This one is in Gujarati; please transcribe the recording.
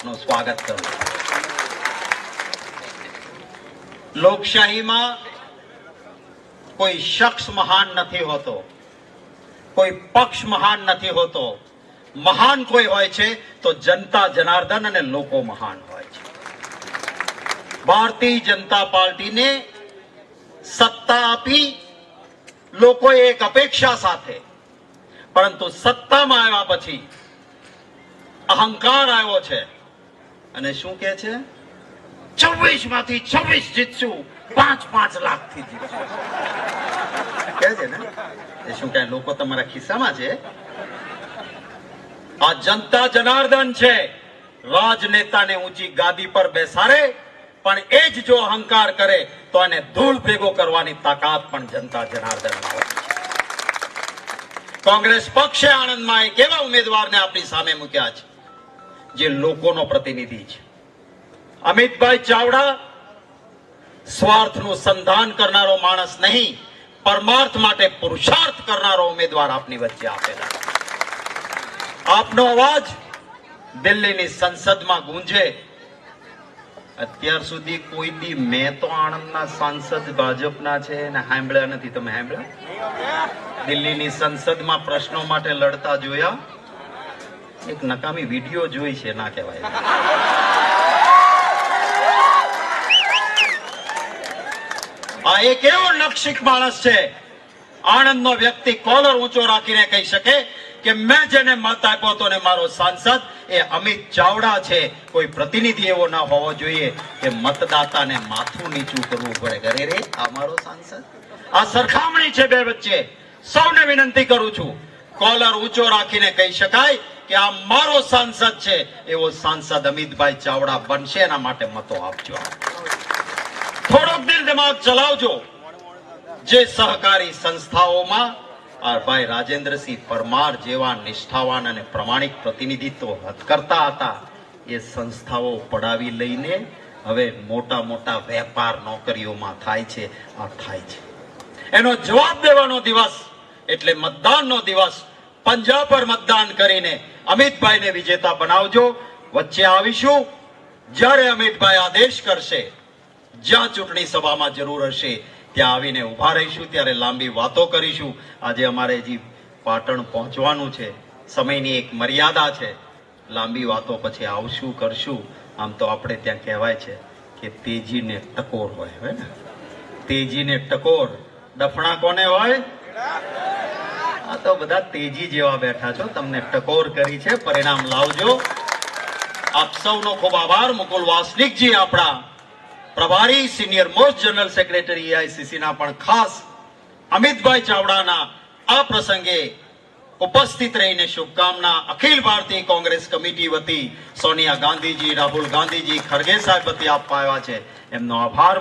નું સ્વાગત કરું. લોકશાહીમાં કોઈ શખ્સ મહાન નથી હોતો, કોઈ પક્ષ મહાન નથી હોતો. મહાન કોઈ હોય છે તો જનતા જનાર્દન અને લોકો મહાન હોય છે. ભારતીય જનતા પાર્ટીને સત્તા આપી લોકોએ એક અપેક્ષા સાથે, પરંતુ સત્તામાં આવ્યા પછી અહંકાર આવ્યો છે અને શું કે છે, 24 માંથી 26 જીતશું, 5-5 લાખથી જીતશું કે છે ને. એ શું કઈ લોકો તમારા ખિસ્સામાં છે? આ જનતા જનાર્દન છે. રાજનેતાને ઊંચી ગાદી પર બેસાડે, પણ એ જ જો અહંકાર કરે તો એને ધૂળ ભેગો કરવાની તાકાત પણ જનતા જનાર્દન હોય. કોંગ્રેસ પક્ષે આણંદમાં એક એવા ઉમેદવારને આપણી સામે મૂક્યા છે જે લોકોનો પ્રતિનિધિ છે. અમિતભાઈ ચાવડા સ્વાર્થનું સંધાન કરનારો માણસ નહીં, પરમાર્થ માટે પુરુષાર્થ કરનારો ઉમેદવાર આપની વચ્ચે આપેલા. આપનો અવાજ દિલ્હીની સંસદમાં ગુંજે. અત્યાર સુધી કોઈ દી મેં તો આણંદના સાંસદ ભાજપના છે ને સાંભળ્યા નથી. તમે સાંભળ્યા? દિલ્હીની સંસદમાં પ્રશ્નો માટે લડતા જોયા? એક નકામી વિડીયો જોઈ છે, ના કહેવાય. આ એક એવો નક્ષિક માણસ છે, આણંદનો વ્યક્તિ કોલર ઊંચો રાખીને કહી શકે કે મેં જેને મત આપ્યો હતો ને મારો સાંસદ એ અમિત ચાવડા છે. કોઈ પ્રતિનિધિ એવો ના હોવો જોઈએ કે મતદાતાને માથું નીચું કરવું પડે. અરે રે, આ મારો સાંસદ. આ સરખામણી છે બે વચ્ચે. સૌને વિનંતી કરું છું, કોલર ઊંચો રાખીને કહી શકાય કે આ મારો સાંસદ છે. એવો સાંસદ અમિતભાઈ ચાવડા બનશે, એના માટે મતો આપજો. થોડોક દિલ દિમાગ ચલાવજો. જે સહકારી સંસ્થાઓમાં ભાઈ રાજેન્દ્રસિંહ પરમાર જેવા નિષ્ઠાવાન અને પ્રમાણિક પ્રતિનિધિત્વ કરતા હતા, એ સંસ્થાઓ પડાવી લઈને હવે મોટા મોટા વેપાર નોકરીઓમાં થાય છે. આ થાય છે એનો જવાબ દેવાનો દિવસ એટલે મતદાનનો દિવસ. પંજા પર મતદાન કરીને અમિતભાઈને વિજેતા બનાવજો. વચ્ચે આવીશું જ્યારે અમિતભાઈ આદેશ કરશે. જ્યાં ચૂંટણી સભામાં જરૂર હશે ત્યાં આવીને ઉભા રહીશું. ત્યારે લાંબી વાતો કરીશું. આજે અમારે હજી પાટણ પહોંચવાનું છે, સમયની એક મર્યાદા છે. લાંબી વાતો પછી આવશું કરશું. આમ તો આપણે ત્યાં કહેવાય છે કે તેજીને ટકોર હોય ને, તેજીને ટકોર. ડફણા કોને હોય? આ તો બધા તેજી જેવા બેઠા છો, તમને ટકોર કરી છે. પરિણામ લાવજો. આપ સૌનો ખૂબ આભાર. મુકુલ વાસનિકજી આપણા પ્રભારી senior most general secretary AICC ના પણ ખાસ અમિતભાઈ ચાવડાના આ પ્રસંગે ઉપસ્થિત રહીને શુભકામના અખિલ ભારતીય કોંગ્રેસ કમિટી વતી સોનિયા ગાંધીજી, રાહુલ ગાંધીજી, ખરગે સાહેબ વતી આપવા આવ્યા છે. એમનો આભાર.